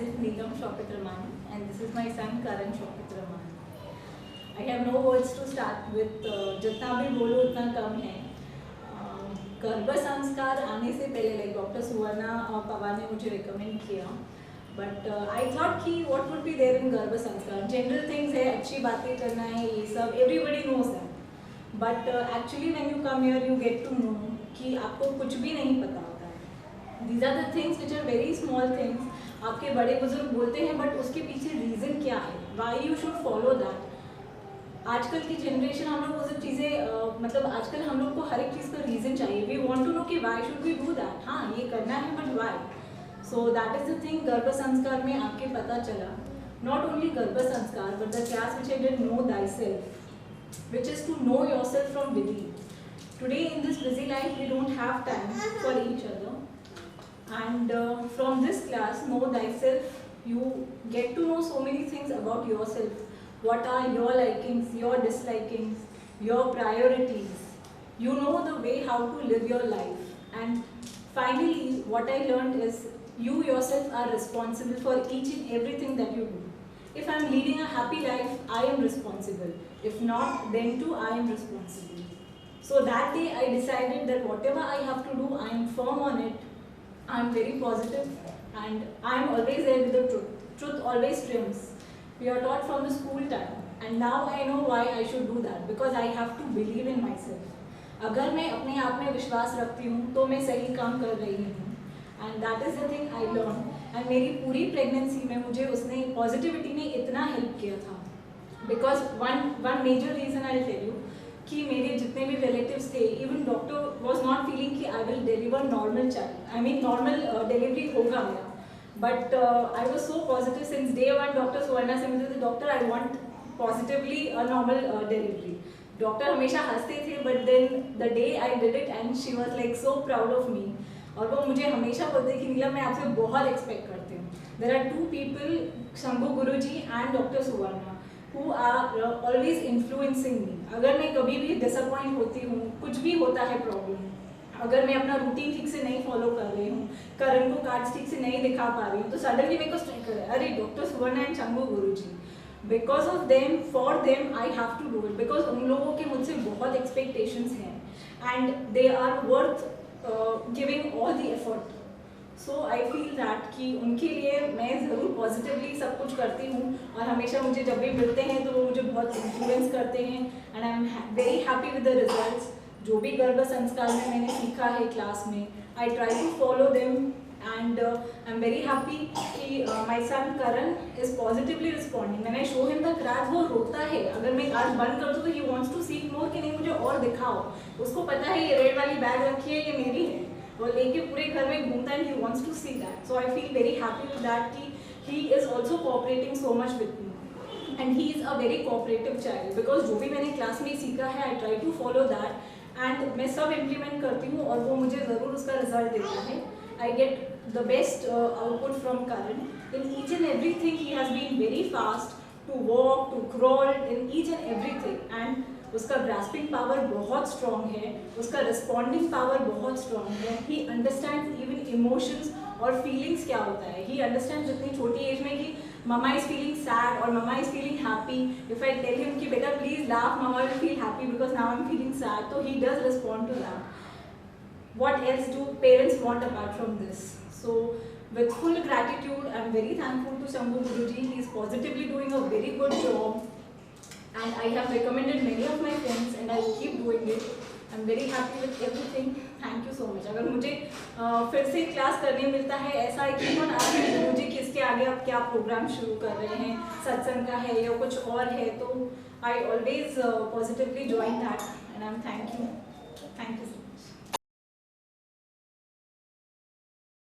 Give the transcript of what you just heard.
myself Neelam Shaukat Ramani, and this is my son Karan Shaukat Ramani. I have no words to start with. जितना भी बोलो उतना कम है. गर्भ संस्कार आने से पहले लाइक डॉक्टर सुवर्णा पवार ने मुझे रिकमेंड किया, बट आई थॉट कि what would be there in Garbh Sanskar. General things है, अच्छी बातें करना है, ये सब everybody knows that, but actually when you come here you get to know कि आपको कुछ भी नहीं पता होता है. These are the things which are very small things. आपके बड़े बुजुर्ग बोलते हैं, बट उसके पीछे रीज़न क्या है, why you should follow that. आजकल की जनरेशन हम लोग वो सब चीज़ें मतलब आजकल हम लोग को हर एक चीज़ का रीज़न चाहिए. वी वांट टू नो कि why should we do that. हाँ, ये करना है, but why. So that is the thing. Garbh Sanskar में आपके पता चला, not only Garbh Sanskar but the class which I did, know thyself, which is to know yourself from within. Today in this busy life we don't have time for each other, and from this class, know thyself, you get to know so many things about yourself. What are your likings, your dislikings, your priorities. You know the way how to live your life. And finally, what I learned is you yourself are responsible for each and everything that you do. If I am leading a happy life, I am responsible. If not, then too I am responsible. So that day I decided that whatever I have to do, I am firm on it. I am very positive and I am always there with the truth. Truth always triumphs. We are taught from the school time, and now I know why I should do that, because I have to believe in myself. अगर मैं अपने आप में विश्वास रखती हूँ तो मैं सही काम कर रही हूँ, and that is the thing I learned. and मेरी पूरी प्रेगनेंसी में मुझे उसने पॉजिटिविटी ने इतना हेल्प किया था, because one major reason I'll tell you कि मेरे जितने भी रिलेटिव्स थे, even doctor was not feeling कि I will deliver normal child, I mean normal delivery होगा मेरा, but I was so positive since day one. Doctor Suvarna से मिलते थे, doctor I want positively normal delivery. Doctor हमेशा हंसते थे, but then the day I did it and she was like so proud of me. और वो मुझे हमेशा बोलते कि नीलम मैं आपसे बहुत एक्सपेक्ट करती हूँ. There are two people, Shambhu Guruji and doctor Suvarna, who are always influencing me. अगर मैं कभी भी डिसअपॉइंट होती हूँ, कुछ भी होता है प्रॉब्लम, अगर मैं अपना रूटीन ठीक से नहीं फॉलो कर रही हूँ, करण को कार्ड्स ठीक से नहीं दिखा पा रही हूँ, तो सडनली मेरे को स्ट्राइक करे, अरे doctor Suvarna and Shambhu Guruji, because of them, for them I have to do it, because उन लोगों के मुझसे बहुत एक्सपेक्टेशंस हैं and they are worth giving all the effort. So I feel that कि उनके लिए मैं ज़रूर पॉजिटिवली सब कुछ करती हूँ, और हमेशा मुझे जब भी मिलते हैं तो वो मुझे बहुत इन्फ्लुएंस करते हैं, and I am very happy with the results. जो भी गर्भ संस्कार में मैंने सीखा है क्लास में, I try to follow them, and I am very happy कि my son Karan is positively responding. मैंने शो हिम द क्रैच, वो रोता है अगर मैं कार्ड बंद कर दूँ तो ही वॉन्ट्स टू सीक मोर, कि नहीं मुझे और दिखाओ. उसको पता है ये रेड वाली बैग रखी है, ये मेरी है, और लेके पूरे घर में घूमता है. He wants to see that. So I feel very happy with that कि he is also cooperating so much with me, and he is a very cooperative child, because जो भी मैंने क्लास में सीखा है I try to follow that, and मैं सब implement करती हूँ और वो मुझे ज़रूर उसका रिजल्ट देता है. I get the best output from Karan. In each and every thing he has been very fast to walk, to crawl, in each and every thing, and उसका ग्रास्पिंग पावर बहुत स्ट्रॉन्ग है, उसका रिस्पॉन्डिंग पावर बहुत strong है. He understands even emotions और feelings क्या होता है. ही अंडरस्टैंड्स इतनी छोटी एज में कि ममा इज़ फीलिंग सैड और mama is feeling happy. If I tell him कि बेटा please laugh, mama will feel happy because now I am feeling sad, तो he does respond to that. What else do parents want apart from this? So with full gratitude, I am very thankful to Shambhu Guruji. He is positively doing a very good job. And I have recommended many of my friends and I will keep doing it. I'm very happy with everything. Thank you so much. अगर मुझे फिर से class करने मिलता है, ऐसा है कि कौन आगे गुरुजी किसके आगे आप क्या प्रोग्राम शुरू कर रहे हैं, सत्संग का है या कुछ और है, तो I always positively join that and I'm thank you. Thank you.